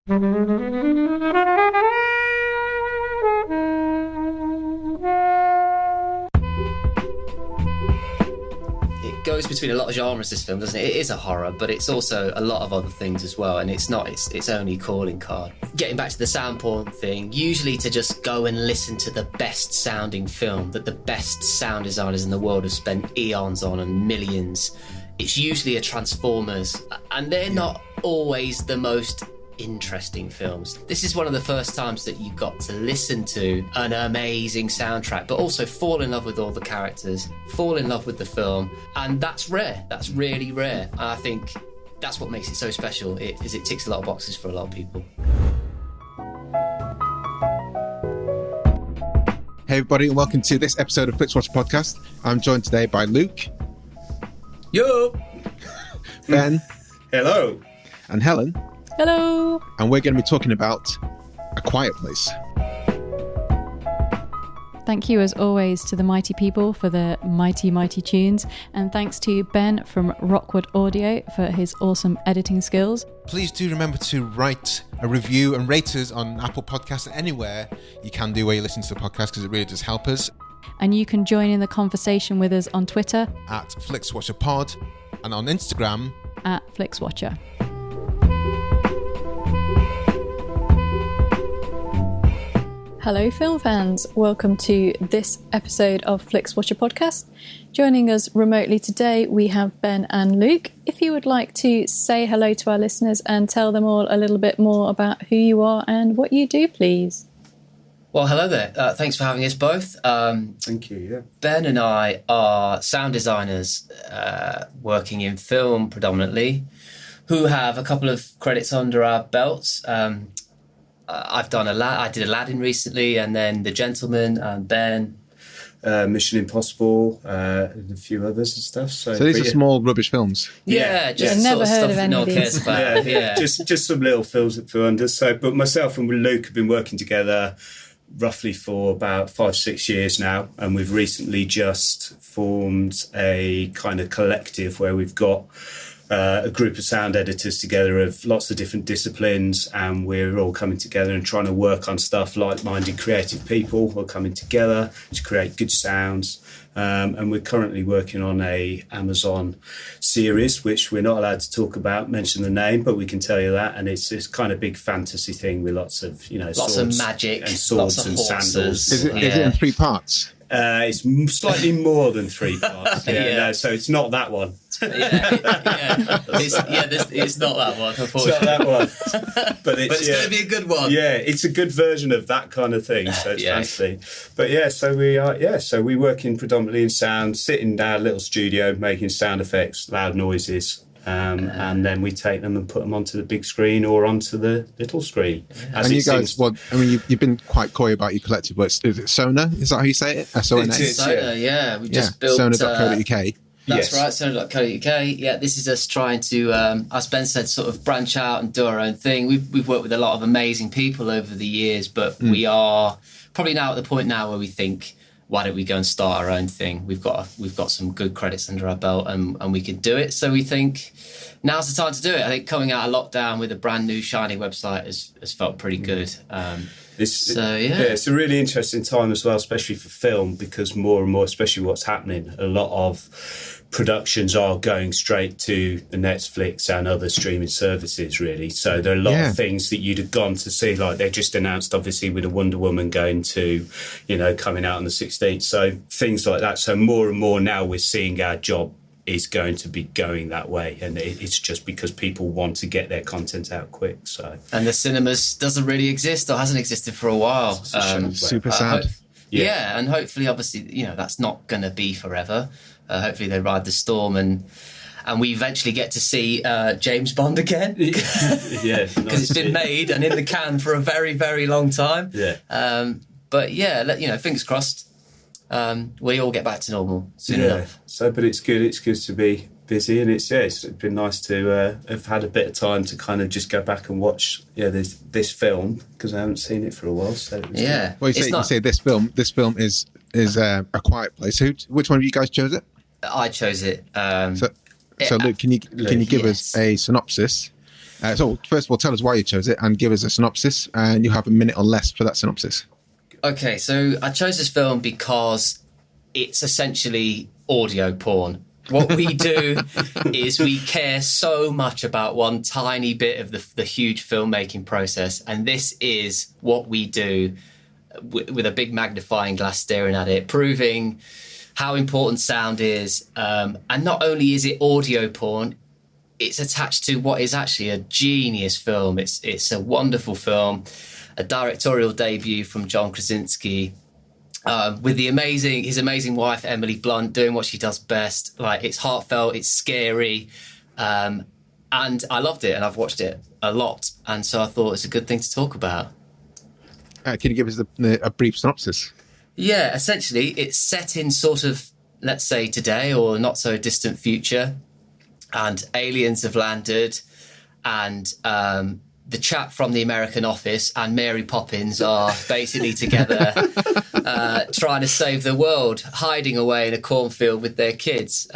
It goes between a lot of genres, this film, doesn't it? It is a horror, but it's also a lot of other things as well, and it's not its only calling card. Getting back to the sound porn thing, usually to just go and listen to the best sounding film that the best sound designers in the world have spent eons on and millions, it's usually a Transformers, and they're not always the most interesting films. This is one of the first times that you got to listen to an amazing soundtrack, but also fall in love with all the characters, fall in love with the film, and that's rare. That's really rare. And I think that's what makes it so special, is it ticks a lot of boxes for a lot of people. Hey everybody, and welcome to this episode of Flixwatcher podcast. I'm joined today by Luke. Yo! Ben. Hello! And Helen. Hello! And we're going to be talking about A Quiet Place. Thank you as always to the mighty people for the mighty, mighty tunes. And thanks to Ben from Rockwood Audio for his awesome editing skills. Please do remember to write a review and rate us on Apple Podcasts and anywhere you can do where you listen to the podcast, because it really does help us. And you can join in the conversation with us on Twitter At FlixWatcherPod and on Instagram at Flixwatcher. Hello film fans, welcome to this episode of Flixwatcher podcast. Joining us remotely today we have Ben and Luke. If you would like to say hello to our listeners and tell them all a little bit more about who you are and what you do, please. Well, hello there. Thanks for having us both. Thank you, yeah. Ben and I are sound designers working in film predominantly, who have a couple of credits under our belts. I did Aladdin recently, and then The Gentleman, and Ben. Mission Impossible, and a few others and stuff. So these are small rubbish films. Yeah, just I've never sort of heard stuff of that any no of one cares these. about. Yeah. just some little films that flew under. So, but myself and Luke have been working together roughly for about 5-6 years now, and we've recently just formed a kind of collective where we've got a group of sound editors together of lots of different disciplines, and we're all coming together and trying to work on stuff. Like-minded creative people are coming together to create good sounds, and we're currently working on a Amazon series which we're not allowed to mention the name, but we can tell you that, and it's this kind of big fantasy thing with lots of lots of magic and swords lots of and horses. sandals. Is it in 3 parts? It's slightly more than 3 parts. No, so it's not that one. It's not that one, It's unfortunately. not that one. But it's going to be a good one. Yeah, it's a good version of that kind of thing. So it's fancy. But so we work in predominantly in sound, sit in our little studio, making sound effects, loud noises. And then we take them and put them onto the big screen or onto the little screen. And you guys, you've been quite coy about your collective, but is it Sona? Is that how you say it? Sona? It is, Sona, yeah. We just built Sona.co.uk. That's right, Sona.co.uk. Yeah, this is us trying to, as Ben said, sort of branch out and do our own thing. We've worked with a lot of amazing people over the years, but we are probably now at the point now where we think, why don't we go and start our own thing? We've got some good credits under our belt, and we can do it. So we think now's the time to do it. I think coming out of lockdown with a brand new shiny website has felt pretty good. It's a really interesting time as well, especially for film, because more and more, especially what's happening, a lot of productions are going straight to the Netflix and other streaming services, really. So there are a lot of things that you'd have gone to see, like they just announced, obviously, with a Wonder Woman going to, coming out on the 16th. So things like that. So more and more now we're seeing our job is going to be going that way, and it's just because people want to get their content out quick. So, and the cinemas doesn't really exist or hasn't existed for a while. Super sad. And hopefully, obviously, that's not going to be forever. Hopefully, they ride the storm and we eventually get to see James Bond again. Because it's been made and in the can for a very, very long time. But fingers crossed. We all get back to normal soon enough. So, but it's good. It's good to be busy, and it's been nice to have had a bit of time to kind of just go back and watch this film, because I haven't seen it for a while. So yeah. Well, you say this film. This film is A Quiet Place. Which one of you guys chose it? I chose it. So Luke, can you give us a synopsis? So first of all, tell us why you chose it and give us a synopsis, and you have a minute or less for that synopsis. Okay, so I chose this film because it's essentially audio porn. What we do is we care so much about one tiny bit of the huge filmmaking process, and this is what we do with a big magnifying glass staring at it, proving how important sound is. And not only is it audio porn, it's attached to what is actually a genius film. It's a wonderful film, a directorial debut from John Krasinski, with his amazing wife Emily Blunt doing what she does best. Like, it's heartfelt, it's scary, and I loved it, and I've watched it a lot, and so I thought it's a good thing to talk about. Can you give us a brief synopsis? Yeah, essentially, it's set in sort of, let's say, today or not so distant future, and aliens have landed, and the chap from the American Office and Mary Poppins are basically together trying to save the world, hiding away in a cornfield with their kids.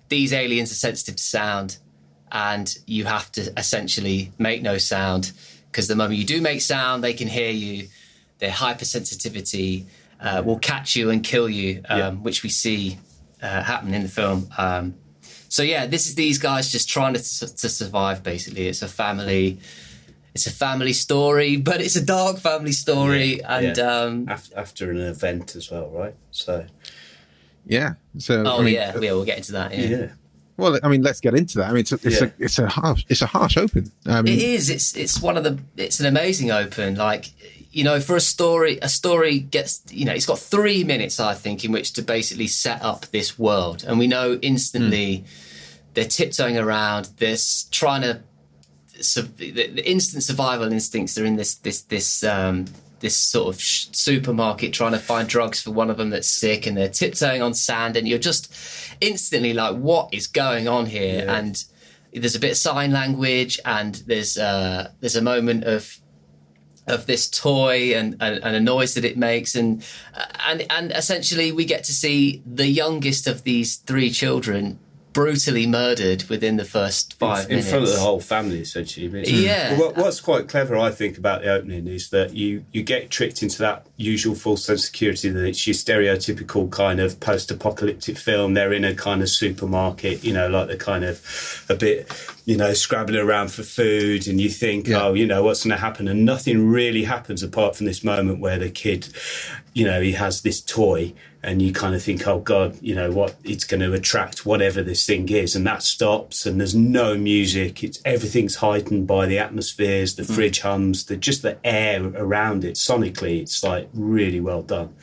These aliens are sensitive to sound, and you have to essentially make no sound, because the moment you do make sound, they can hear you. Their hypersensitivity will catch you and kill you, which we see happen in the film. So yeah, this is these guys just trying to survive. Basically, it's a family story, but it's a dark family story, after an event as well, right? So yeah. So we'll get into that. Yeah. Well, I mean, let's get into that. I mean, it's a harsh open. I mean, it is. It's an amazing open. Like, you know, for a story gets, you know, it's got 3 minutes, I think, in which to basically set up this world, and we know instantly they're tiptoeing around. They're trying to. The instant survival instincts are in this sort of supermarket trying to find drugs for one of them that's sick, and they're tiptoeing on sand, and you're just instantly like, what is going on here? Yeah. And there's a bit of sign language, and there's a moment of this toy and a noise that it makes, and essentially we get to see the youngest of these 3 children brutally murdered within the first 5 minutes. In front of the whole family, essentially. Yeah. What's quite clever, I think, about the opening is that you get tricked into that usual false sense of security that it's your stereotypical kind of post-apocalyptic film. They're in a kind of supermarket, you know, like they're kind of a bit, you know, scrabbling around for food, and you think, oh, you know, what's going to happen? And nothing really happens apart from this moment where the kid, you know, he has this toy, and you kind of think, oh God, you know what, it's going to attract whatever this thing is, and that stops, and there's no music. Everything's heightened by the atmospheres, the fridge hums, just the air around it. Sonically, it's like really well done.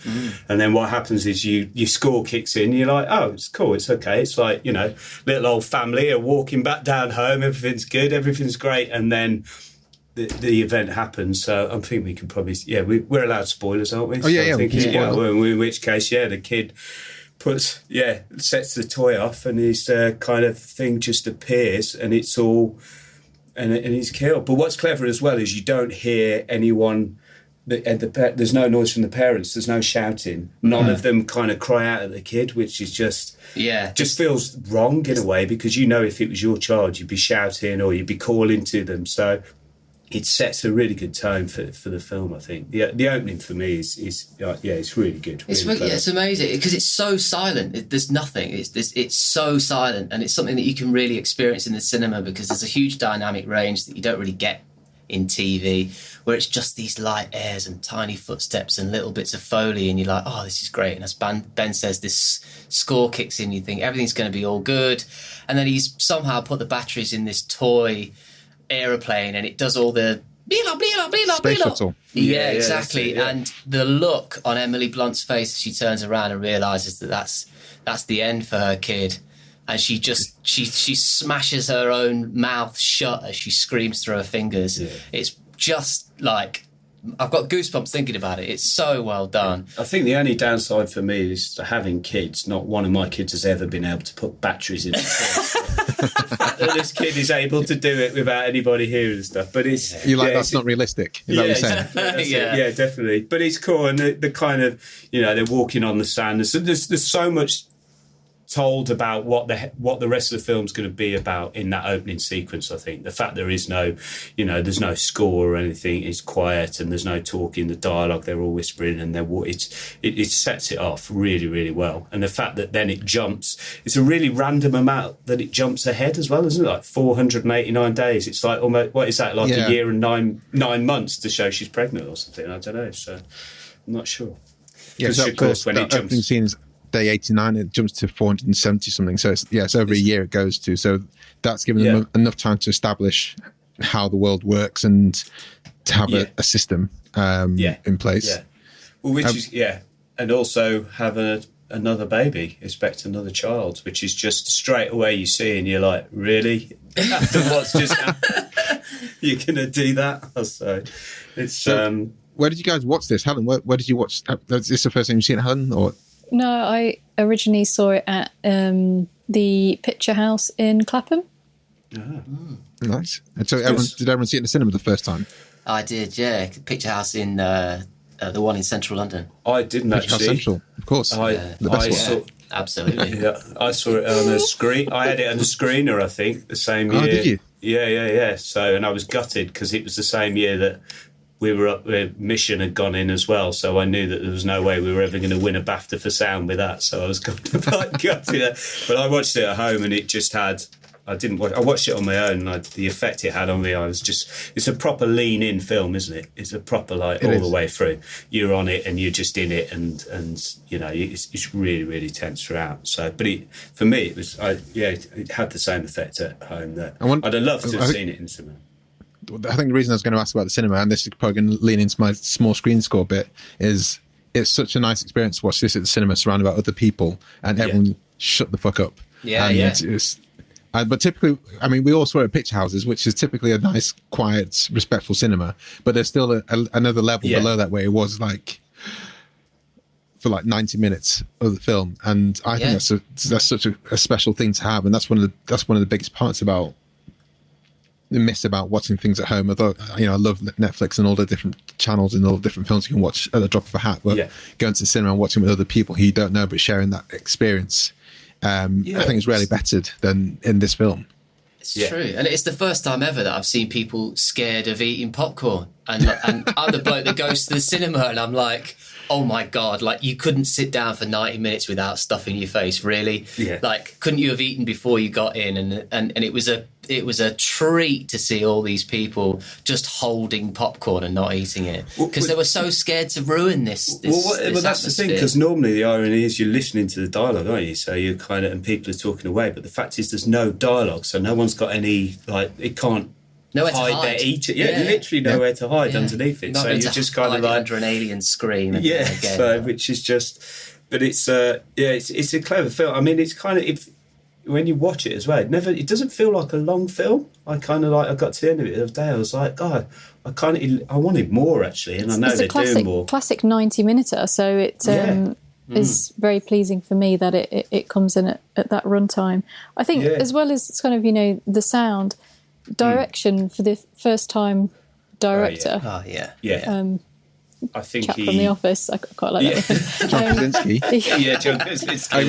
And then what happens is your score kicks in. You're like, oh, it's cool, it's okay. It's like, you know, little old family are walking back down home. Everything's good, everything's great, and then the event happens. So I think we can probably, we're allowed spoilers, aren't we? Oh, yeah, so we can spoil. In which case, the kid sets the toy off, and his kind of thing just appears, and it's all, and he's killed. But what's clever as well is you don't hear anyone. There's no noise from the parents. There's no shouting. None of them kind of cry out at the kid, which is just feels wrong in a way, because you know if it was your child, you'd be shouting or you'd be calling to them. So it sets a really good tone for the film, I think. The opening for me is it's really good. It's amazing because it's so silent. There's nothing. It's so silent, and it's something that you can really experience in the cinema, because there's a huge dynamic range that you don't really get in TV, where it's just these light airs and tiny footsteps and little bits of Foley, and you're like, oh, this is great. And as Ben says, this score kicks in, you think everything's going to be all good, and then he's somehow put the batteries in this toy aeroplane, and it does all the space shuttle. Yeah, exactly. And the look on Emily Blunt's face as she turns around and realizes that that's the end for her kid, and she smashes her own mouth shut as she screams through her fingers. It's just like, I've got goosebumps thinking about it. It's so well done. I think the only downside for me is having kids. Not one of my kids has ever been able to put batteries in the fact that this kid is able to do it without anybody hearing and stuff. But it's that's not realistic. Is that what you're saying? Yeah, definitely. But it's cool, and the kind of, you know, they're walking on the sand. There's so much told about what the rest of the film's going to be about in that opening sequence. I think the fact there is no, there's no score or anything. It's quiet and there's no talking. The dialogue, they're all whispering, and it sets it off really, really well. And the fact that then it jumps, it's a really random amount that it jumps ahead as well, isn't it? Like 489 days. It's like almost, what is that? Like a year and nine months to show she's pregnant or something. I don't know. So I'm not sure. Yeah, so of course, when it jumps, opening scene is day 89, it jumps to 470 something. So it's over a year it goes to. So that's given them enough time to establish how the world works and to have a system in place. Yeah. Well, and also have another baby, expect another child, which is just straight away you see and you're like, really? After what's just happened, you're going to do that? So it's... where did you guys watch this? Helen, where did you watch? Is this the first time you've seen it, Helen? Or? No, I originally saw it at the Picture House in Clapham. Nice. And so did everyone see it in the cinema the first time? I did, yeah. Picture House in the one in central London. I didn't Picture actually. House Central, of course. The best one. Absolutely. Yeah, I saw it on a screen. I had it on a screener, I think, the same year. Oh, did you? Yeah. So, and I was gutted because it was the same year that we were up where Meechan had gone in as well, so I knew that there was no way we were ever going to win a BAFTA for sound with that, so I was kind of like gutted. But I watched it at home and it just had... I watched it on my own, and the effect it had on me, it's a proper lean-in film, isn't it? It's a proper, the way through. You're on it and you're just in it, and it's really, really tense throughout. So, but for me, it had the same effect at home. I'd have loved to have seen it in cinema. I think the reason I was going to ask about the cinema, and this is probably going to lean into my small screen score bit, is it's such a nice experience to watch this at the cinema surrounded by other people and everyone shut the fuck up. But typically, I mean, we all saw it at Picture Houses, which is typically a nice, quiet, respectful cinema, but there's still another level below that where it was for 90 minutes of the film. And I think that's such a special thing to have. And that's one of the biggest parts about the miss about watching things at home. Although I love Netflix and all the different channels and all the different films you can watch at the drop of a hat. But going to the cinema and watching with other people who you don't know, but sharing that experience, I think it's rarely bettered than in this film. It's true, and it's the first time ever that I've seen people scared of eating popcorn. And I'm the bloke that goes to the cinema, and I'm like, oh my God, you couldn't sit down for 90 minutes without stuffing your face, really? Yeah. Couldn't you have eaten before you got in? And it was a treat to see all these people just holding popcorn and not eating it because they were so scared to ruin this that's the thing, because normally the irony is you're listening to the dialogue, aren't you? So you're and people are talking away, but the fact is there's no dialogue, so no one's got any, it can't nowhere to hide their eating. Literally nowhere to hide underneath it. Not so you're just kind of under an alien scream. Which is just, but it's a clever film. I mean, it's kind of, when you watch it as well, it doesn't feel like a long film. I got to the end of it the other day, I was like, God, I wanted more actually, and I know they're doing more. Classic 90-minute, so it is very pleasing for me that it comes in at that runtime. I think as well as it's kind of the sound, direction for the first time director. I think chap from The Office. I quite like that. John Krasinski. John Krasinski.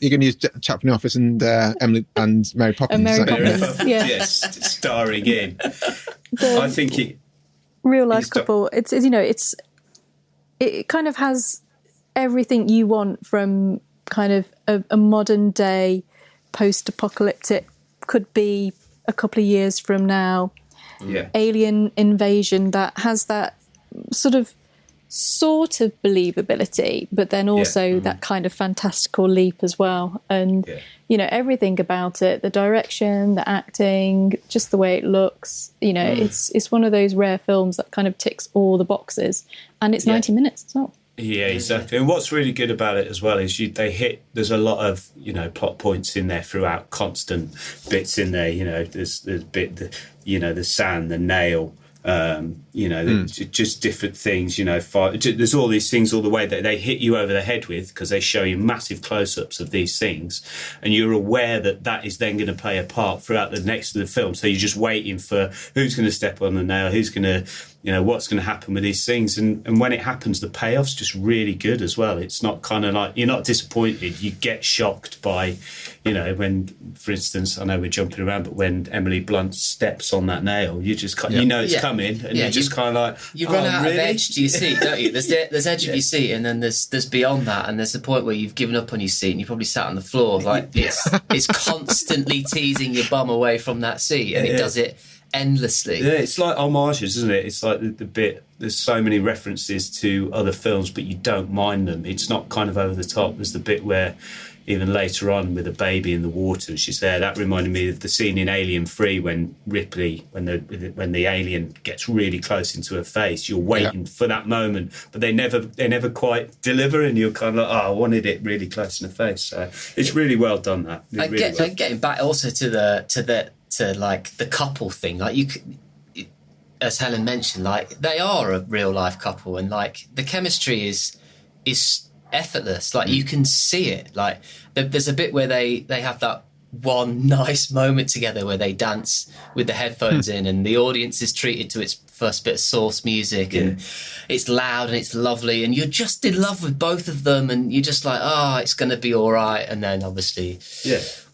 You're going to use chap from The Office and Emily and Mary Poppins. And Mary Poppins, yes, starring in. I think real life couple. It kind of has everything you want from kind of a modern day post-apocalyptic, could be a couple of years from now, alien invasion that has that sort of believability, but then also that kind of fantastical leap as well. And everything about it, the direction, the acting, just the way it looks, it's one of those rare films that kind of ticks all the boxes, and it's 90 minutes as well. Yeah, exactly. And what's really good about it as well is there's a lot of, plot points in there throughout, constant bits in there, there's bit, the sand, the nail, Just different things, there's all these things all the way that they hit you over the head with, because they show you massive close-ups of these things, and you're aware that is then going to play a part throughout the next of the film. So you're just waiting for who's going to step on the nail, who's going to, what's going to happen with these things. And when it happens, the payoff's just really good as well. It's not kind of like, you're not disappointed. You get shocked by, when, for instance, I know we're jumping around, but when Emily Blunt steps on that nail, you just, it's coming, and you're just kind of like, you run out of edge to your seat, don't you? There's edge of your seat, and then there's beyond that, and there's a point where you've given up on your seat and you probably sat on the floor. Like it's constantly teasing your bum away from that seat, and it does it endlessly. Yeah, it's like homages, isn't it? It's like the bit, there's so many references to other films, but you don't mind them. It's not kind of over the top. There's the bit where, even later on, with a baby in the water and she's there, that reminded me of the scene in Alien 3 when Ripley, when the alien gets really close into her face. You're waiting for that moment, but they never quite deliver, and you're kind of like, I wanted it really close in the face. So it's really well done, that. Getting back also to like the couple thing, like as Helen mentioned, like they are a real life couple, and like the chemistry is effortless. Like you can see it. Like there's a bit where they have that one nice moment together where they dance with the headphones in, and the audience is treated to its first bit of source music, and it's loud and it's lovely, and you're just in love with both of them, and you're just like, it's going to be all right. And then obviously,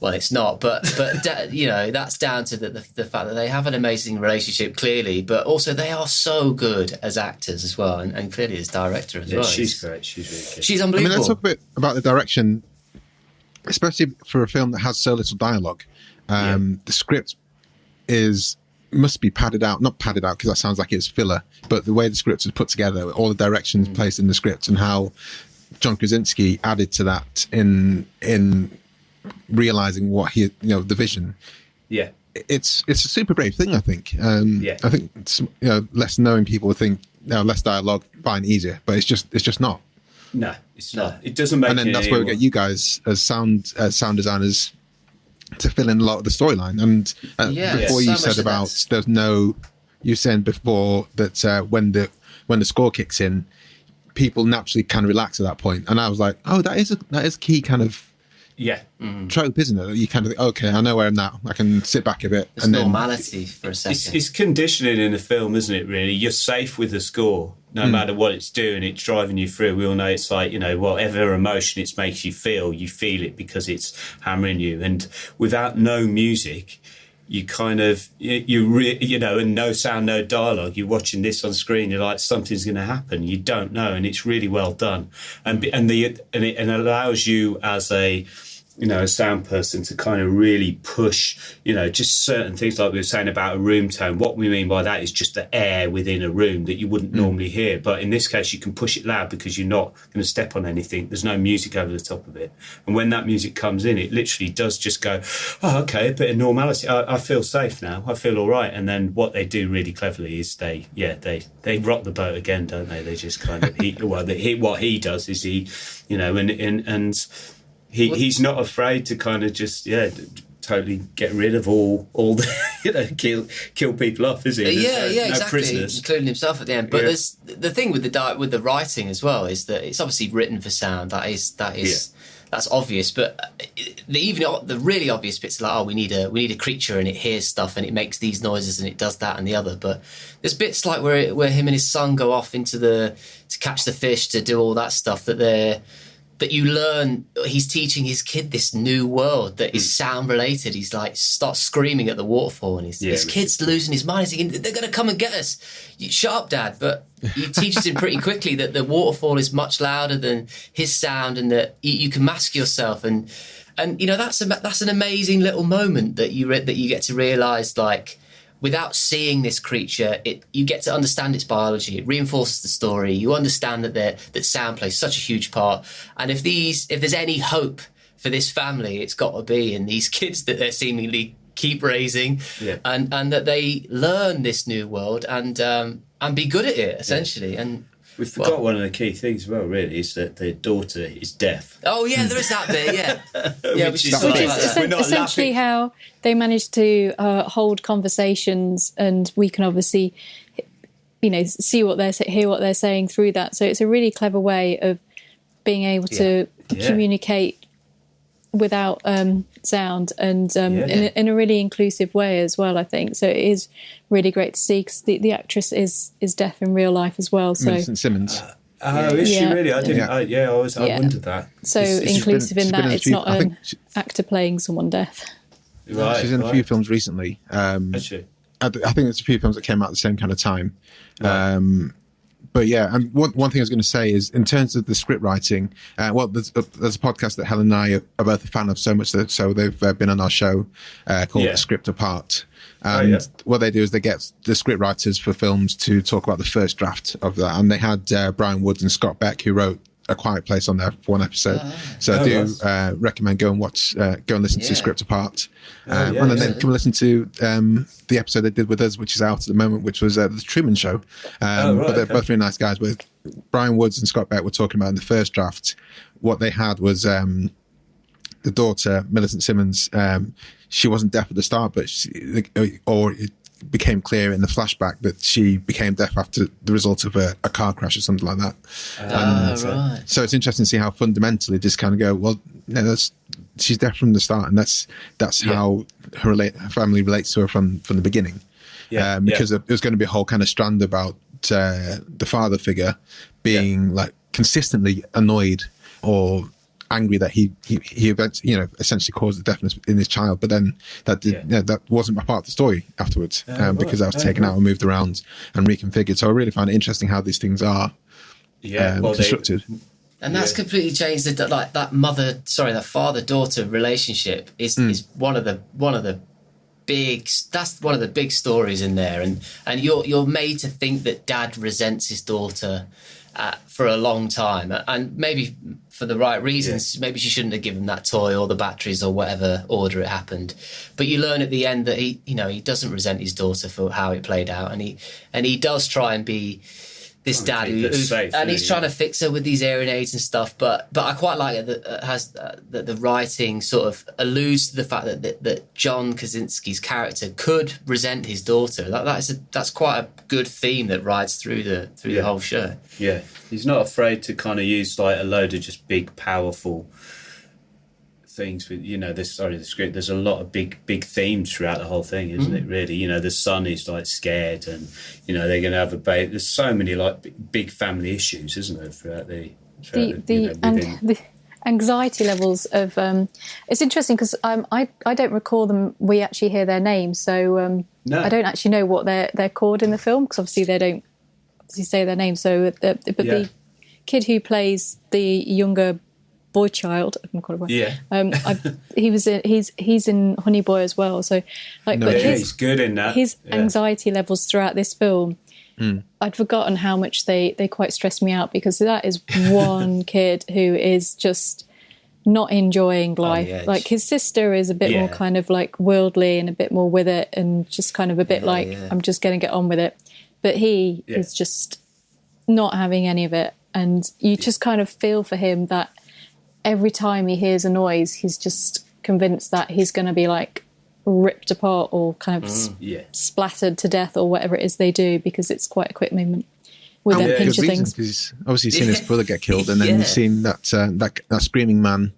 well, it's not, but that's down to the fact that they have an amazing relationship, clearly, but also they are so good as actors as well, and clearly as director as well. She's great. She's really good. She's unbelievable. Let's talk a bit about the direction, especially for a film that has so little dialogue. The script must be padded out, not padded out because that sounds like it's filler, but the way the script is put together, all the directions placed in the script, and how John Krasinski added to that in realizing what the vision. Yeah, it's a super brave thing, I think. I think less knowing people think less dialogue, fine, easier, but it's just not. No, it's not. It doesn't make. And then that's where we get you guys as sound designers to fill in a lot of the storyline. And before you said about there's no, you said before that when the score kicks in, people naturally kind of relax at that point. And I was like, that is a key kind of trope, isn't it? You kind of think, okay, I know where I'm now. I can sit back a bit. It's normality for a second. It's conditioning in the film, isn't it, really? You're safe with the score. No matter what it's doing, it's driving you through. We all know it's like, whatever emotion it makes you feel it because it's hammering you. And without no music, you kind of, and no sound, no dialogue, you're watching this on screen, you're like, something's going to happen. You don't know, and it's really well done. And it allows you as a sound person to kind of really push, just certain things, like we were saying about a room tone. What we mean by that is just the air within a room that you wouldn't normally hear. But in this case, you can push it loud because you're not going to step on anything. There's no music over the top of it. And when that music comes in, it literally does just go, okay, a bit of normality. I feel safe now. I feel all right. And then what they do really cleverly is they rock the boat again, don't they? They just kind of, what he does is he's not afraid to kind of just totally get rid of all the kill people off, is he? Exactly, no prisoners, including himself at the end. But there's the thing with the writing as well is that it's obviously written for sound. That's obvious. But the really obvious bits are like, we need a creature and it hears stuff and it makes these noises and it does that and the other. But there's bits like where him and his son go off to catch the fish, to do all that stuff that you learn. He's teaching his kid this new world that is sound related. He's like, starts screaming at the waterfall, and his kid's losing his mind. He's thinking, they're going to come and get us. Shut up, Dad. But he teaches him pretty quickly that the waterfall is much louder than his sound, and that you can mask yourself. And that's an amazing little moment that you get to realise, like, without seeing this creature, you get to understand its biology. It reinforces the story. You understand that sound plays such a huge part. And if there's any hope for this family, it's got to be in these kids that they're seemingly keep raising, and that they learn this new world and be good at it, essentially. And we forgot one of the key things as well, really, is that their daughter is deaf. Oh, yeah, there is that bit, yeah. Which is essentially how they managed to hold conversations, and we can obviously see what hear what they're saying through that. So it's a really clever way of being able to communicate without sound, and in a really inclusive way as well, I think. So it is really great to see, because the actress is deaf in real life as well. So Millicent Simmons. Is she really? I didn't. I wondered that. So inclusive in that it's not an actor playing someone deaf. Right, she's in a few films recently. Actually, I think there's a few films that came out at the same kind of time. Right. But yeah, and one thing I was going to say is, in terms of the script writing, there's a podcast that Helen and I are both a fan of so much that they've been on our show called The Script Apart. And what they do is they get the script writers for films to talk about the first draft of that. And they had Brian Woods and Scott Beck, who wrote A Quiet Place, on there for one episode. So I do recommend go and listen to Script Apart. And then come and listen to the episode they did with us, which is out at the moment, which was The Truman Show. But they're both really nice guys. But Brian Woods and Scott Beck were talking about in the first draft, what they had was the daughter, Millicent Simmons, she wasn't deaf at the start, but it became clear in the flashback that she became deaf after the result of a car crash or something like that. Right. So it's interesting to see how fundamentally just kind of go, well, no, she's deaf from the start, and that's how her family relates to her from the beginning. Because there's going to be a whole kind of strand about the father figure being like consistently annoyed or angry that he essentially caused the deafness in his child, but then that wasn't a part of the story afterwards, because that was taken out and moved around and reconfigured. So I really find it interesting how these things are constructed. And that's completely changed that father-daughter relationship is one of the big stories in there, and you're made to think that dad resents his daughter for a long time, and maybe for the right reasons. Maybe she shouldn't have given that toy or the batteries or whatever order it happened. But you learn at the end that he doesn't resent his daughter for how it played out, and he does try and be this dad who's safe, and he's trying to fix her with these hearing aids and stuff. But I quite like it that the writing sort of alludes to the fact that John Krasinski's character could resent his daughter. That's quite a good theme that rides through the whole show. Yeah, he's not afraid to kind of use like a load of just big, powerful things with the script. There's a lot of big themes throughout the whole thing, isn't it? Really, the son is like scared, and they're going to have a baby. There's so many like big family issues, isn't there? Throughout the anxiety levels of it's interesting because I don't recall them. We actually hear their names, so no. I don't actually know what they're called in the film, because obviously they don't say their names. So the kid who plays the younger boy child, I can call it he's in Honey Boy as well. So he's good in that. His anxiety levels throughout this film, I'd forgotten how much they quite stressed me out, because that is one kid who is just not enjoying life. Like his sister is a bit more kind of like worldly and a bit more with it, and just kind of a bit I'm just going to get on with it. But he is just not having any of it, and you just kind of feel for him that every time he hears a noise, he's just convinced that he's going to be like ripped apart or kind of splattered to death or whatever it is they do, because it's quite a quick movement with them pinch of things. Because obviously you've seen his brother get killed, and then you've seen that screaming man.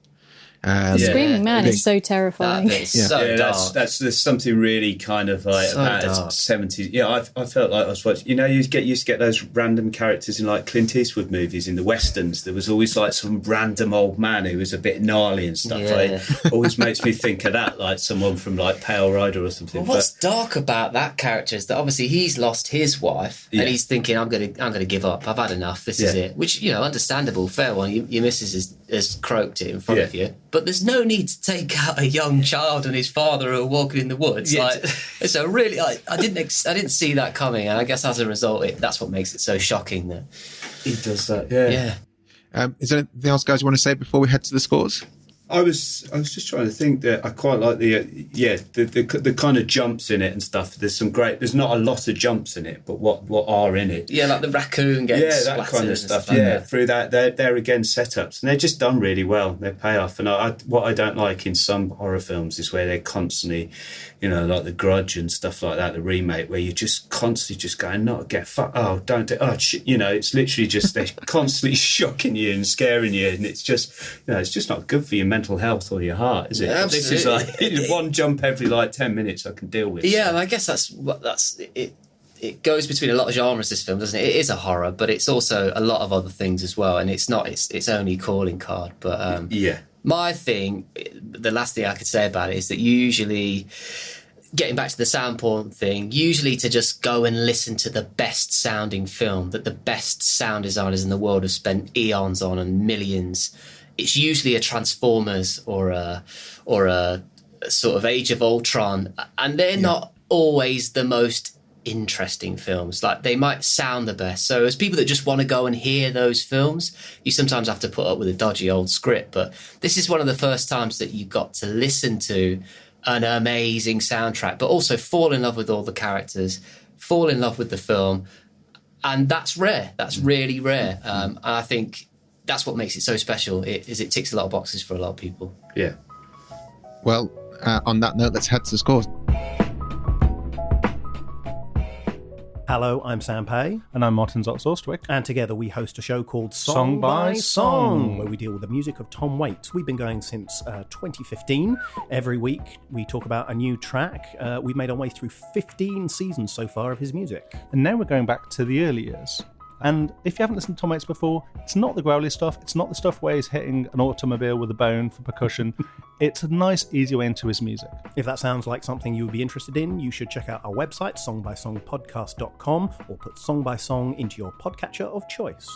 Screaming man is so terrifying. So dark. There's something really kind of like so about dark. 70s. Yeah, I felt like I was watching. You used to get those random characters in like Clint Eastwood movies in the westerns. There was always like some random old man who was a bit gnarly and stuff. It always makes me think of that, like someone from like Pale Rider or something. Well, what's dark about that character is that obviously he's lost his wife, and he's thinking, I'm gonna give up. I've had enough. This is it. Which understandable, fair one. Your missus has croaked it in front of you. But there's no need to take out a young child and his father who are walking in the woods. So really, I didn't see that coming, and I guess as a result, that's what makes it so shocking that he does that. Is there anything else, guys, you want to say before we head to the scores? I was just trying to think that I quite like the kind of jumps in it and stuff. There's not a lot of jumps in it, but what are in it? Yeah, like the raccoon getting splattered that kind of stuff. Like that. Through that, they're again setups, and they're just done really well. They pay off. And what I don't like in some horror films is where they're constantly, like The Grudge and stuff like that, the remake, where you're just constantly just going, "Not get fuck, oh don't do, oh shit," it's literally just they're constantly shocking you and scaring you, and it's just it's just not good for your mental health or your heart, is it? Yeah, this is like one jump every 10 minutes I can deal with. Yeah, and I guess that's it. It goes between a lot of genres, this film, doesn't it? It is a horror, but it's also a lot of other things as well, and it's not its only calling card. But my thing, the last thing I could say about it is that usually, getting back to the sound porn thing, usually to just go and listen to the best sounding film that the best sound designers in the world have spent eons on and millions. It's usually a Transformers or a sort of Age of Ultron, and they're not always the most interesting films. Like, they might sound the best. So as people that just want to go and hear those films, you sometimes have to put up with a dodgy old script. But this is one of the first times that you got to listen to an amazing soundtrack, but also fall in love with all the characters, fall in love with the film, and that's rare. That's really rare. And I think that's what makes it so special. It ticks a lot of boxes for a lot of people. Yeah. Well, on that note, let's head to the scores. Hello, I'm Sam Pay. And I'm Martin Zotz-Orstwick. And together we host a show called Song by Song, where we deal with the music of Tom Waits. We've been going since 2015. Every week we talk about a new track. We've made our way through 15 seasons so far of his music. And now we're going back to the early years. And if you haven't listened to Tom Waits before, it's not the growly stuff. It's not the stuff where he's hitting an automobile with a bone for percussion. It's a nice, easy way into his music. If that sounds like something you would be interested in, you should check out our website, songbysongpodcast.com, or put Song by Song into your podcatcher of choice.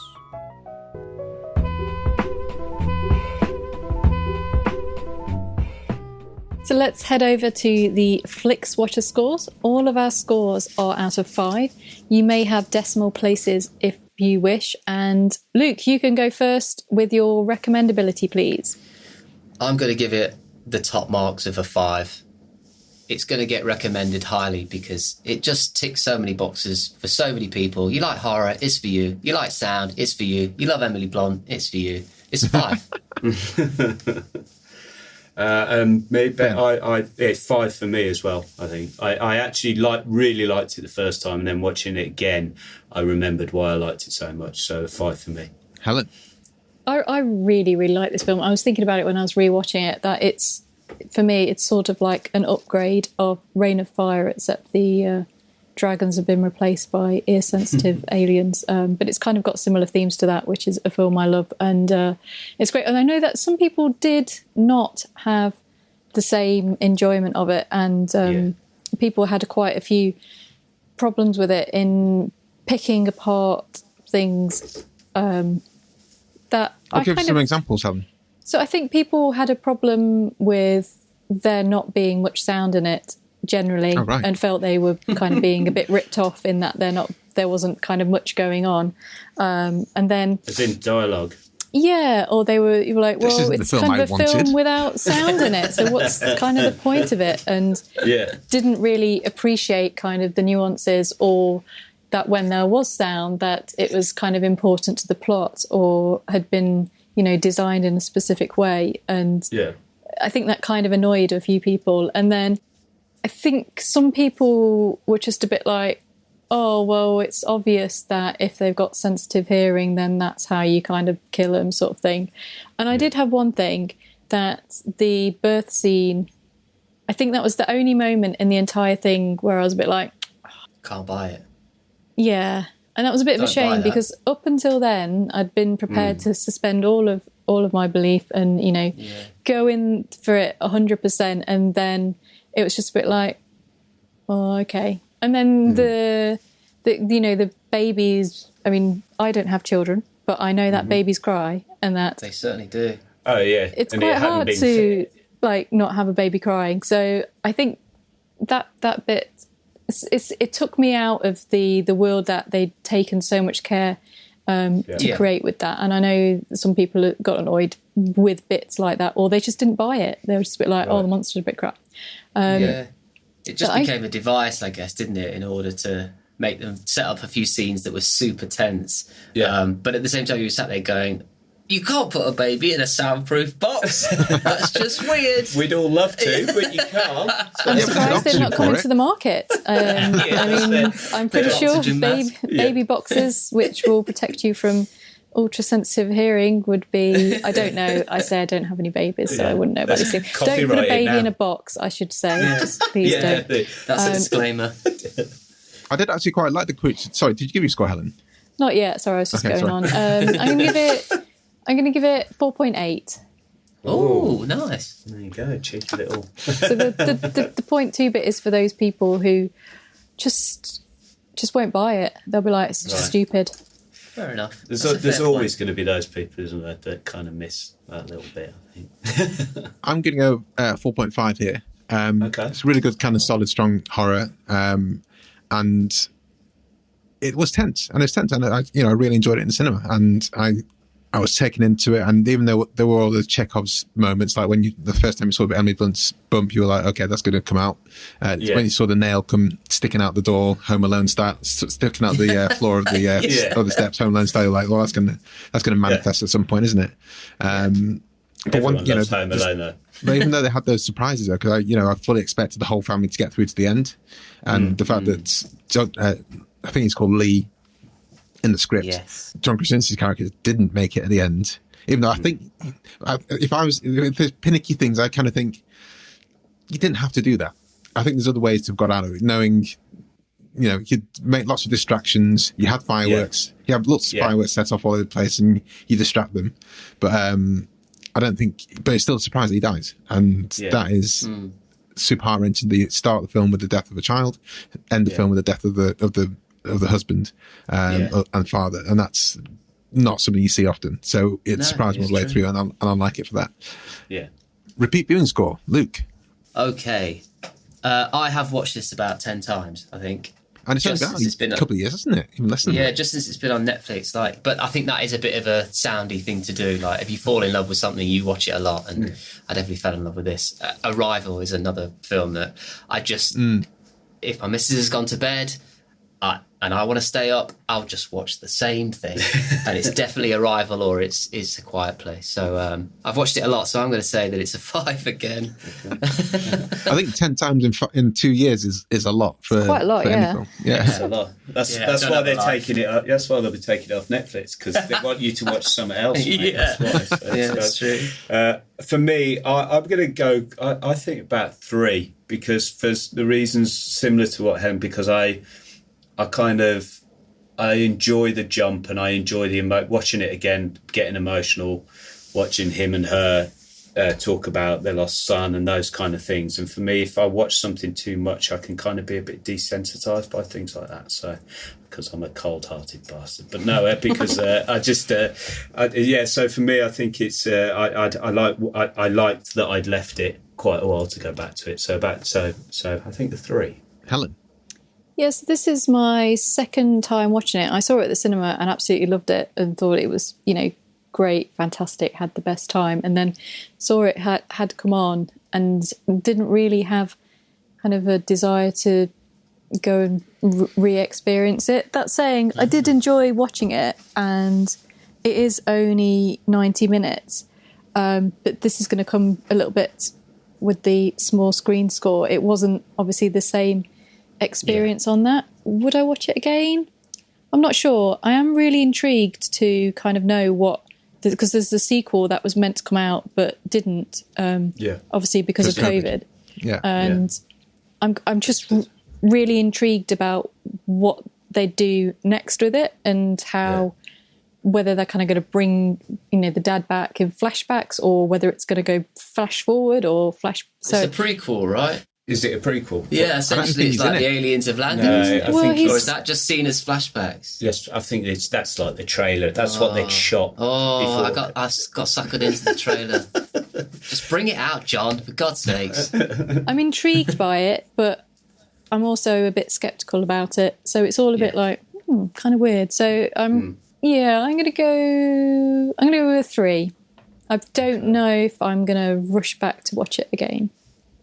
So let's head over to the Flixwatcher scores. All of our scores are out of 5. You may have decimal places if you wish. And Luke, you can go first with your recommendability, please. I'm going to give it the top marks of a 5. It's going to get recommended highly because it just ticks so many boxes for so many people. You like horror, it's for you. You like sound, it's for you. You love Emily Blunt, it's for you. It's a 5. It's 5 for me as well. I think I actually really liked it the first time, and then watching it again, I remembered why I liked it so much. So 5 for me. Helen? I really, really like this film. I was thinking about it when I was rewatching it, that for me, it's sort of like an upgrade of Reign of Fire, except the dragons have been replaced by ear-sensitive aliens. But it's kind of got similar themes to that, which is a film I love. And it's great. And I know that some people did not have the same enjoyment of it. And people had quite a few problems with it in picking apart things that I'll give some examples, Helen. So I think people had a problem with there not being much sound in it generally, and felt they were kind of being a bit ripped off in that there wasn't kind of much going on. And then... As in dialogue. Yeah, or you were like, well, it's kind of a film without sound in it, so what's kind of the point of it? And didn't really appreciate kind of the nuances, or that when there was sound, that it was kind of important to the plot, or had been, designed in a specific way. And I think that kind of annoyed a few people. And then I think some people were just a bit like, oh, well, it's obvious that if they've got sensitive hearing, then that's how you kind of kill them, sort of thing. And I did have one thing, that the birth scene, I think that was the only moment in the entire thing where I was a bit like... Can't buy it. Yeah. And that was a bit of a shame, because up until then, I'd been prepared to suspend all of my belief and, go in for it 100%. And then it was just a bit like, oh, okay. And then the babies, I mean, I don't have children, but I know that babies cry, and that... They certainly do. Oh, yeah. It's quite hard to, not have a baby crying. So I think that bit, it took me out of the world that they'd taken so much care to create with that. And I know some people got annoyed with bits like that, or they just didn't buy it. They were just a bit like, oh, the monster's a bit crap. It just became a device, I guess, didn't it, in order to make them set up a few scenes that were super tense. But at the same time, you sat there going, you can't put a baby in a soundproof box. That's just weird. We'd all love to, but you can't. I'm surprised they're not coming to the market. I mean, I'm pretty sure baby boxes, which will protect you from ultra-sensitive hearing, would be... I don't know. I say I don't have any babies, so I wouldn't know about this thing. Don't put a baby in a box, I should say. Just please don't. That's a disclaimer. I did actually quite like the quiz. Sorry, did you give your score, Helen? Not yet. Sorry, I was just going on. I'm going to give it 4.8. Oh, nice. There you go, cheeky little... So the 0.2 bit is for those people who just won't buy it. They'll be like, it's just stupid. Fair enough. There's always going to be those people, isn't there, that kind of miss that little bit, I think. I'm going to go 4.5 here. It's a really good, kind of solid, strong horror. And it was tense. And I really enjoyed it in the cinema. And I was taken into it, and even though there were all the Chekhov's moments, like when the first time you saw Emily Blunt's bump, you were like, okay, that's going to come out. When you saw the nail come sticking out the door, Home Alone style, sticking out the floor of the of the steps, Home Alone style, you're like, well, that's going to manifest at some point, isn't it? But Home Alone, though. But even though they had those surprises, though, because I fully expected the whole family to get through to the end, and the fact that I think he's called Lee. In the script, John Krasinski's character didn't make it at the end. Even though I think, if there's pinicky things, I kind of think you didn't have to do that. I think there's other ways to have got out of it. Knowing, you could make lots of distractions. You had fireworks. You have lots of fireworks set off all over the place, and you distract them. But I don't think. But it's still a surprise that he dies, and that is super heart-wrenching. The start of the film with the death of a child, end the film with the death of the husband and father, and that's not something you see often. So it surprised me all the way through, and I like it for that. Yeah. Repeat viewing score, Luke. Okay, I have watched this about 10 times, I think. And it's been a couple of years, hasn't it? Even less than that. Just since it's been on Netflix. But I think that is a bit of a soundy thing to do. Like, if you fall in love with something, you watch it a lot, and I definitely fell in love with this. Arrival is another film that I just, if my missus has gone to bed, and I want to stay up, I'll just watch the same thing. And it's definitely Arrival, or it's A Quiet Place. So I've watched it a lot, so I'm going to say that it's a 5 again. I think 10 times in 2 years is a lot for quite a lot, any film. That's a lot. That's why they're taking it up. That's why they'll be taking it off Netflix, because they want you to watch something else. That's why. That's true. For me, I'm going to go, I think about 3, because for the reasons similar to what Helen, because I enjoy the jump, and I enjoy watching it again, getting emotional, watching him and her talk about their lost son and those kind of things. And for me, if I watch something too much, I can kind of be a bit desensitized by things like that. So, because I'm a cold-hearted bastard, but no, because I just, So for me, I think it's I liked that I'd left it quite a while to go back to it. So I think the 3. Helen. Yes, this is my second time watching it. I saw it at the cinema and absolutely loved it and thought it was, great, fantastic, had the best time. And then saw it had come on and didn't really have kind of a desire to go and re-experience it. That saying, I did enjoy watching it, and it is only 90 minutes. But this is going to come a little bit with the small screen score. It wasn't obviously the same experience on that. Would I watch it again? I'm not sure. I am really intrigued to kind of know because there's the sequel that was meant to come out but didn't, obviously because of COVID. I'm just really intrigued about what they do next with it, and how whether they're kind of going to bring the dad back in flashbacks, or whether it's going to go flash forward or flash. So it's a prequel, right? Is it a prequel? Yeah, essentially it's like the aliens have landed. Or is that just seen as flashbacks? Yes, I think that's like the trailer. That's what they'd shot. I got suckered into the trailer. Just bring it out, John, for God's sakes. I'm intrigued by it, but I'm also a bit sceptical about it. So it's all a bit like, kind of weird. So I'm Yeah, I'm gonna go with a 3. I don't know if I'm gonna rush back to watch it again.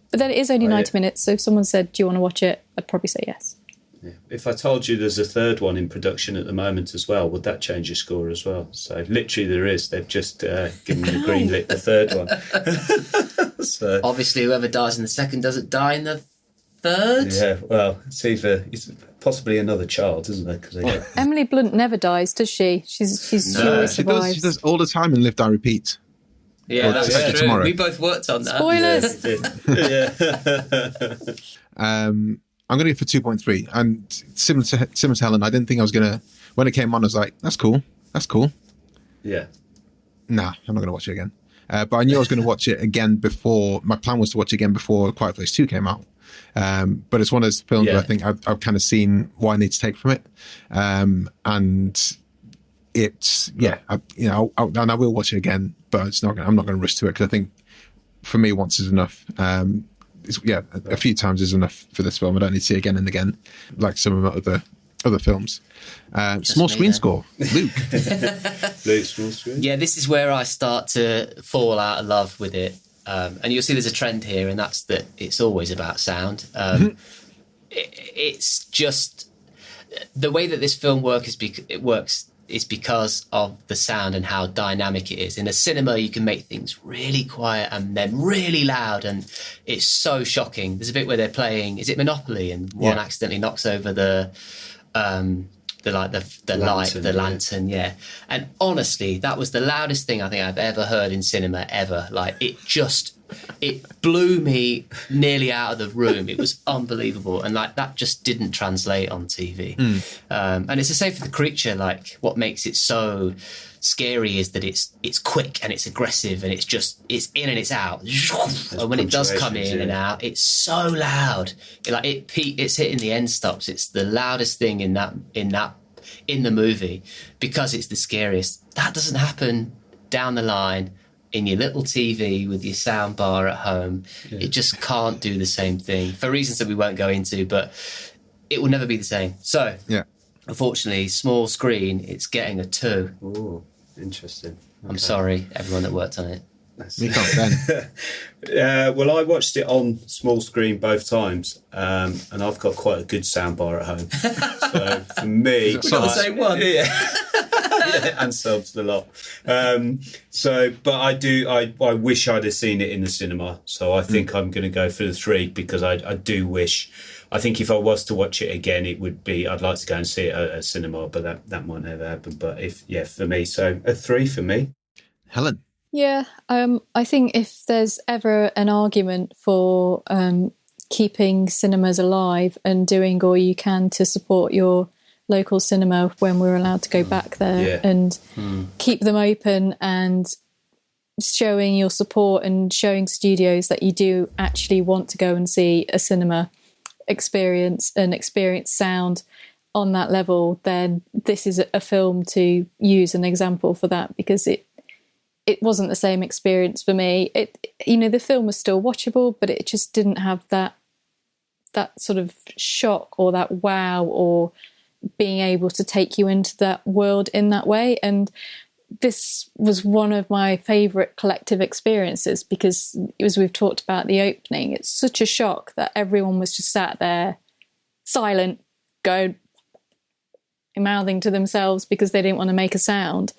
But then it is only 90 minutes, so if someone said, "Do you want to watch it?" I'd probably say yes. Yeah. If I told you there's a third one in production at the moment as well, would that change your score as well? So literally there is. They've just given the green lit the third one. So obviously, whoever dies in the second doesn't die in the third. Yeah, well, it's possibly another child, isn't it? Cause Emily Blunt never dies, does she? She always survives. She does all the time in Live, Die, Repeat. Yeah, that's true. Tomorrow. We both worked on that. Spoilers. I'm going to go for 2.3. And similar to Helen, I didn't think I was going to... When it came on, I was like, that's cool. Yeah. Nah, I'm not going to watch it again. But I knew I was going to watch it again before... My plan was to watch it again before Quiet Place 2 came out. But it's one of those films that I think I've kind of seen what I need to take from it. And it's... Yeah, and I will watch it again, but I'm not going to rush to it because I think for me, once is enough. A few times is enough for this film. I don't need to see it again and again, like some of my other films. Small screen score, Luke. Luke, small screen. Yeah, this is where I start to fall out of love with it. And you'll see there's a trend here, and that's that it's always about sound. It's just the way that this film works is because of the sound and how dynamic it is. In a cinema, you can make things really quiet and then really loud, and it's so shocking. There's a bit where they're playing, is it Monopoly? And one accidentally knocks over the lantern, yeah. And honestly, that was the loudest thing I think I've ever heard in cinema ever. Like, it blew me nearly out of the room. It was unbelievable. And like, that just didn't translate on TV. And it's the same for the creature. Like, what makes it so scary is that it's quick and it's aggressive and it's in and it's out. And when it does come in and out, it's so loud. It's hitting the end stops. It's the loudest thing in the movie because it's the scariest. That doesn't happen down the line in your little TV with your sound bar at home. It just can't do the same thing for reasons that we won't go into, but it will never be the same. So, unfortunately, small screen, it's getting a 2. Ooh, interesting. Okay. I'm sorry, everyone that worked on it. Me can't Ben. Well, I watched it on small screen both times, and I've got quite a good soundbar at home. So for me, we got the same one. Yeah, and subs a lot. But I wish I'd have seen it in the cinema. So I think I'm going to go for the 3 because I do wish. I think if I was to watch it again, it would be. I'd like to go and see it at a cinema, but that might never happen. But for me, so a 3 for me. Helen. Yeah, I think if there's ever an argument for keeping cinemas alive and doing all you can to support your local cinema when we're allowed to go back there and keep them open and showing your support and showing studios that you do actually want to go and see a cinema experience sound on that level, then this is a film to use an example for that, because it wasn't the same experience for me. The film was still watchable, but it just didn't have that sort of shock or that wow or being able to take you into that world in that way. And this was one of my favourite collective experiences because, as we've talked about the opening, it's such a shock that everyone was just sat there silent, mouthing to themselves because they didn't want to make a sound.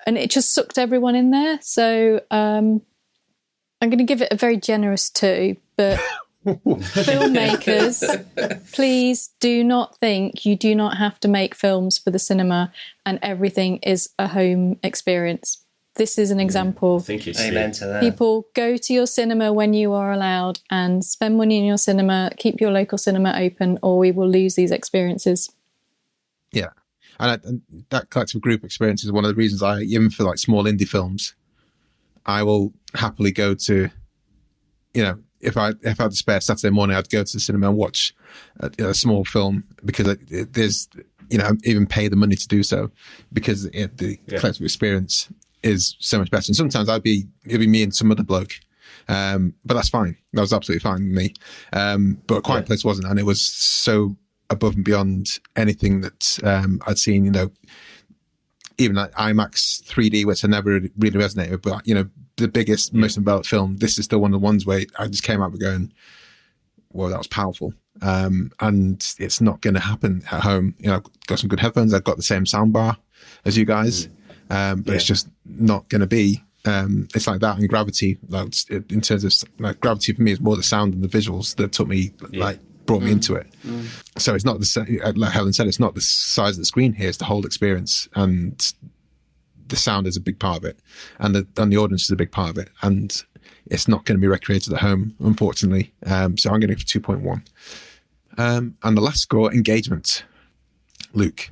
And it just sucked everyone in there. So I'm going to give it a very generous 2. But filmmakers, please do not think you do not have to make films for the cinema and everything is a home experience. This is an example. I think it's amen to that. People, go to your cinema when you are allowed and spend money in your cinema. Keep your local cinema open or we will lose these experiences. Yeah. And that collective group experience is one of the reasons even for like small indie films, I will happily go to, if I had to spare Saturday morning, I'd go to the cinema and watch a small film because there's, even pay the money to do so because the collective experience is so much better. And sometimes it'd be me and some other bloke. But that's fine. That was absolutely fine with me. But A Quiet Place wasn't, and it was so above and beyond anything that I'd seen. even like IMAX 3D, which I never really resonated with, but the biggest, most enveloped film, this is still one of the ones where I just came out with going, whoa, that was powerful. And it's not going to happen at home. I've got some good headphones. I've got the same soundbar as you guys, but it's just not going to be. It's like that. And Gravity, in terms of like Gravity for me is more the sound and the visuals that took me, brought me into it. So it's not like Helen said, it's not the size of the screen here, it's the whole experience, and the sound is a big part of it, and the audience is a big part of it, and it's not going to be recreated at home, unfortunately. So I'm going to go for 2.1. And the last score, engagement. Luke.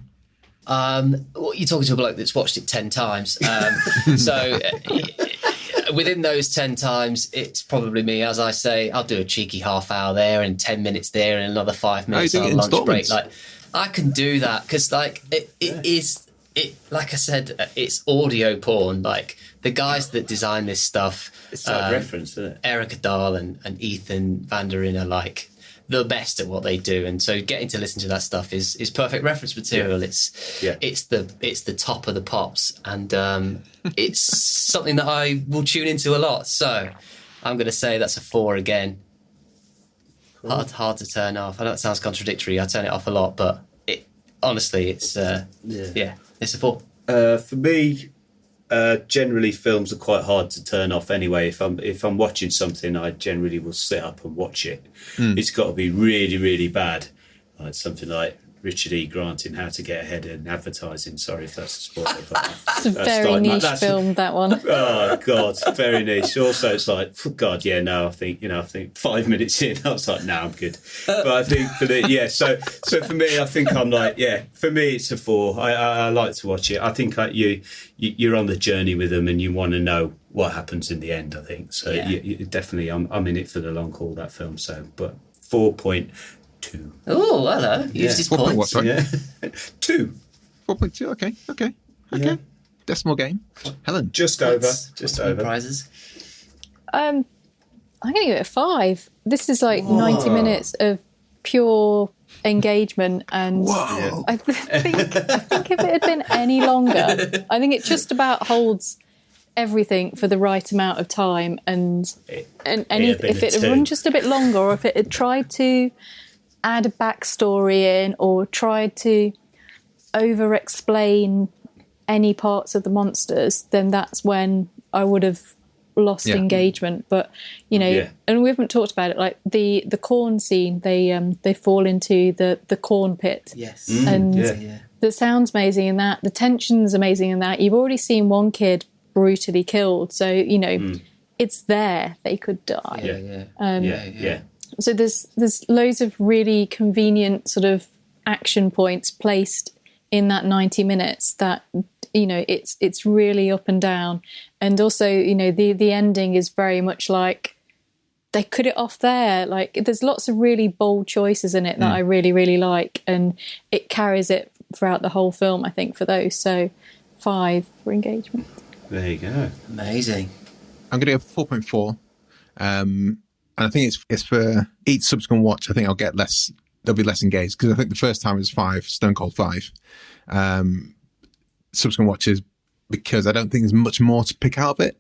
You're talking to a bloke that's watched it 10 times. So within those 10 times, it's probably me. As I say, I'll do a cheeky half hour there and 10 minutes there and another 5 minutes on a lunch break. Like, I can do that because, like, it is, like I said, it's audio porn. Like, the guys that design this stuff, it's like reference, isn't it? Erica Dahl and Ethan Van der Rin are like the best at what they do, and so getting to listen to that stuff is perfect reference material. It's the top of the pops, and it's something that I will tune into a lot. So I'm going to say that's a 4 again. Cool. Hard to turn off. I know it sounds contradictory. I turn it off a lot, but honestly, it's it's a 4. For me, generally films are quite hard to turn off anyway. If I'm watching something, I generally will sit up and watch it. It's got to be really, really bad, like something like Richard E. Grant in How to Get Ahead in Advertising. Sorry if that's a spoiler, but it's a very niche film, that one. Oh God, very niche. Also, it's like, God, yeah, no, I think 5 minutes in, I was like, no, I'm good. But I think so for me, I think I'm like, for me, it's a 4. I like to watch it. I think you're on the journey with them, and you want to know what happens in the end. I think so. You definitely, I'm in it for the long haul, that film. So, but 4.2. Oh, hello. Used his points. What, sorry? 2. 4.2. Okay. Yeah. Decimal game. Helen. Just over. Prizes. I'm going to give it a 5. This is like 90 minutes of pure engagement, and I think if it had been any longer, I think it just about holds everything for the right amount of time, and if it had run just a bit longer, or if it had tried to add a backstory in, or tried to over-explain any parts of the monsters, then that's when I would have lost engagement. But and we haven't talked about it, like the corn scene, they fall into the corn pit. Yes. And the sound's amazing in that, the tension's amazing in that. You've already seen one kid brutally killed, so it's there, they could die. So there's loads of really convenient sort of action points placed in that 90 minutes that it's really up and down. And also the ending is very much like they cut it off there. Like, there's lots of really bold choices in it that I really, really like, and it carries it throughout the whole film, I think, for those. So 5 for engagement. There you go. Amazing. I'm going to go 4.4. And I think it's for each subsequent watch, I think they'll be less engaged, because I think the first time was 5, Stone Cold 5. Subsequent watches, because I don't think there's much more to pick out of it.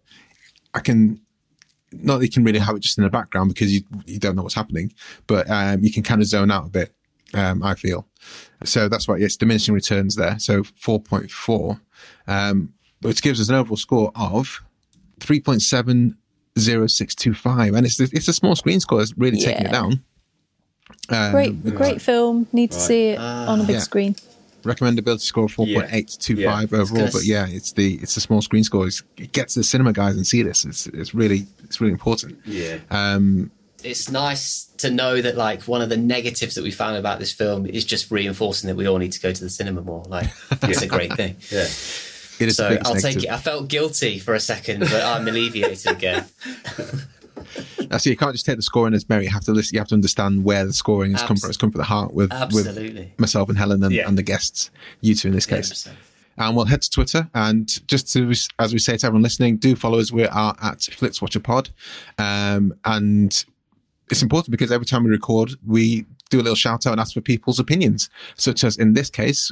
Not that you can really have it just in the background because you don't know what's happening, but you can kind of zone out a bit, I feel. So that's why it's diminishing returns there. So 4.4, which gives us an overall score of 3.70625, and it's a small screen score that's really taking it down. Great film. Need to see it on a big screen. Recommendability score of 4.825 overall, but it's the small screen score. It gets the cinema guys and see this. It's really important. It's nice to know that, like, one of the negatives that we found about this film is just reinforcing that we all need to go to the cinema more. Like, it's a great thing. It is. So I'll take it. I felt guilty for a second, but I'm alleviated again. So you can't just take the scoring as merit. You have to listen. You have to understand where the scoring has come from. It's come from the heart with myself and Helen and the guests, you two in this case. 100%. And we'll head to Twitter, and just as we say to everyone listening, do follow us. We are at Flixwatcher Pod, and it's important because every time we record, we do a little shout out and ask for people's opinions, such as in this case,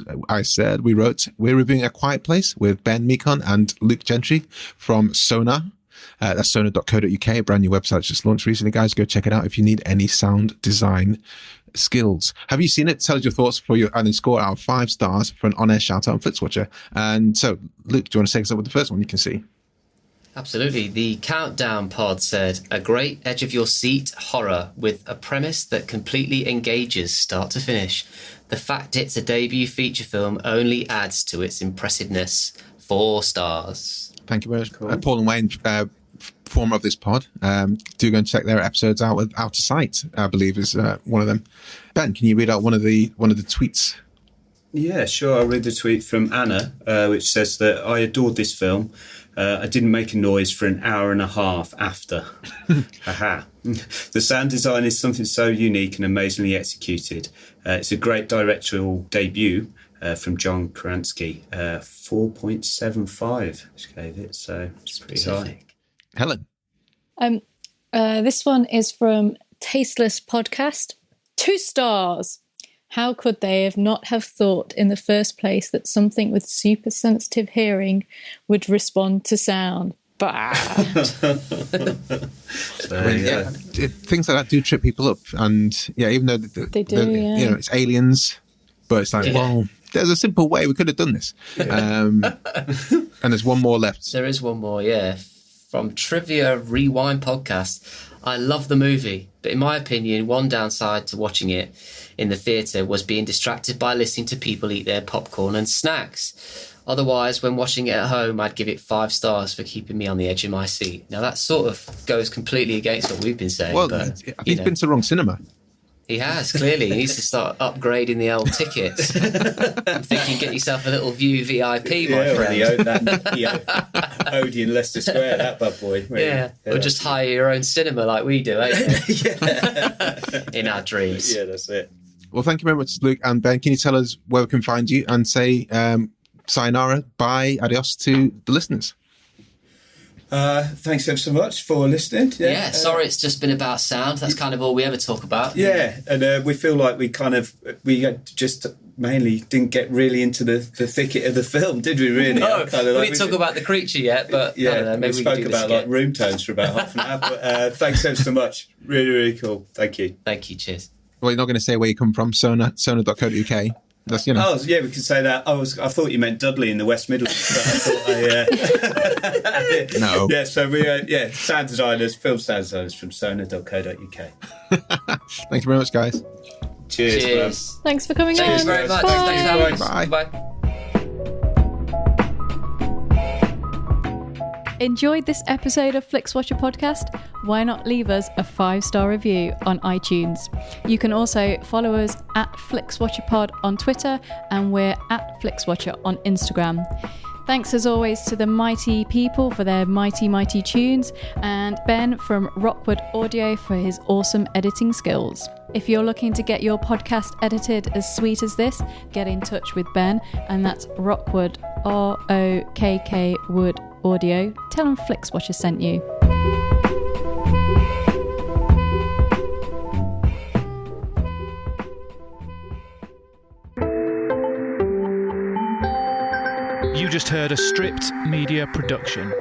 we wrote, we're reviewing A Quiet Place with Ben Meechan and Luke Gentry from Sona. That's sona.co.uk, a brand new website just launched recently, guys. Go check it out if you need any sound design skills. Have you seen it? Tell us your thoughts and then score out of 5 stars for an on-air shout out on Flixwatcher. And so, Luke, do you want to take us up with the first one you can see? Absolutely. The Countdown Pod said, a great edge of your seat horror with a premise that completely engages start to finish. The fact it's a debut feature film only adds to its impressiveness. 4 stars. Thank you very much. Cool. Paul and Wayne, former of this pod, do go and check their episodes out with Out of Sight, I believe is one of them. Ben, can you read out one of the tweets? Yeah, sure. I'll read the tweet from Anna, which says that I adored this film. I didn't make a noise for an hour and a half after. Aha. The sound design is something so unique and amazingly executed. It's a great directorial debut from John Krasinski. 4.75 she gave it, so it's pretty high. Helen? This one is from Tasteless Podcast. 2 stars. How could they have thought in the first place that something with super sensitive hearing would respond to sound? Bah. Things like that do trip people up, and even though they do, it's aliens, but it's like, well, there's a simple way we could have done this. And there's one more left. There is one more, from Trivia Rewind Podcast. I love the movie, but in my opinion, one downside to watching it in the theatre was being distracted by listening to people eat their popcorn and snacks. Otherwise, when watching it at home, I'd give it 5 stars for keeping me on the edge of my seat. Now, that sort of goes completely against what we've been saying. Well, but, I think he's been to the wrong cinema. He has, clearly. He needs to start upgrading the old tickets. I'm thinking, get yourself a little View VIP, my friend. Odeon Leicester Square, that bad boy. Really. Or just hire your own cinema like we do, in our dreams. Yeah, that's it. Well, thank you very much, Luke. And Ben, can you tell us where we can find you and say sayonara, bye, adios to the listeners? Thanks ever so much for listening. Sorry it's just been about sound. That's kind of all we ever talk about. And we feel like we just mainly didn't get really into the thicket of the film, did we really? No, we didn't talk about the creature yet, but I don't know, maybe we spoke about like room tones for about half an hour. But thanks ever so much. Really, really cool. Thank you. Thank you. Cheers. Well, you're not going to say where you come from, sona.co.uk. That's, Oh, yeah, we can say that. I thought you meant Dudley in the West Midlands, but I thought No. Yeah, so we sound designers, film sound designers from sona.co.uk. Thank you very much, guys. Cheers. Thanks for coming Thanks on. very much. Bye. Thanks for having us. Bye. Bye. Enjoyed this episode of Flixwatcher podcast? Why not leave us a 5-star review on iTunes? You can also follow us at FlixWatcherPod on Twitter, and we're at FlixWatcher on Instagram. Thanks as always to the mighty people for their mighty, mighty tunes, and Ben from Rockwood Audio for his awesome editing skills. If you're looking to get your podcast edited as sweet as this, get in touch with Ben, and that's Rockwood, ROKK Wood Audio. Tell them Flixwatcher sent you. You just heard a Stripped Media production.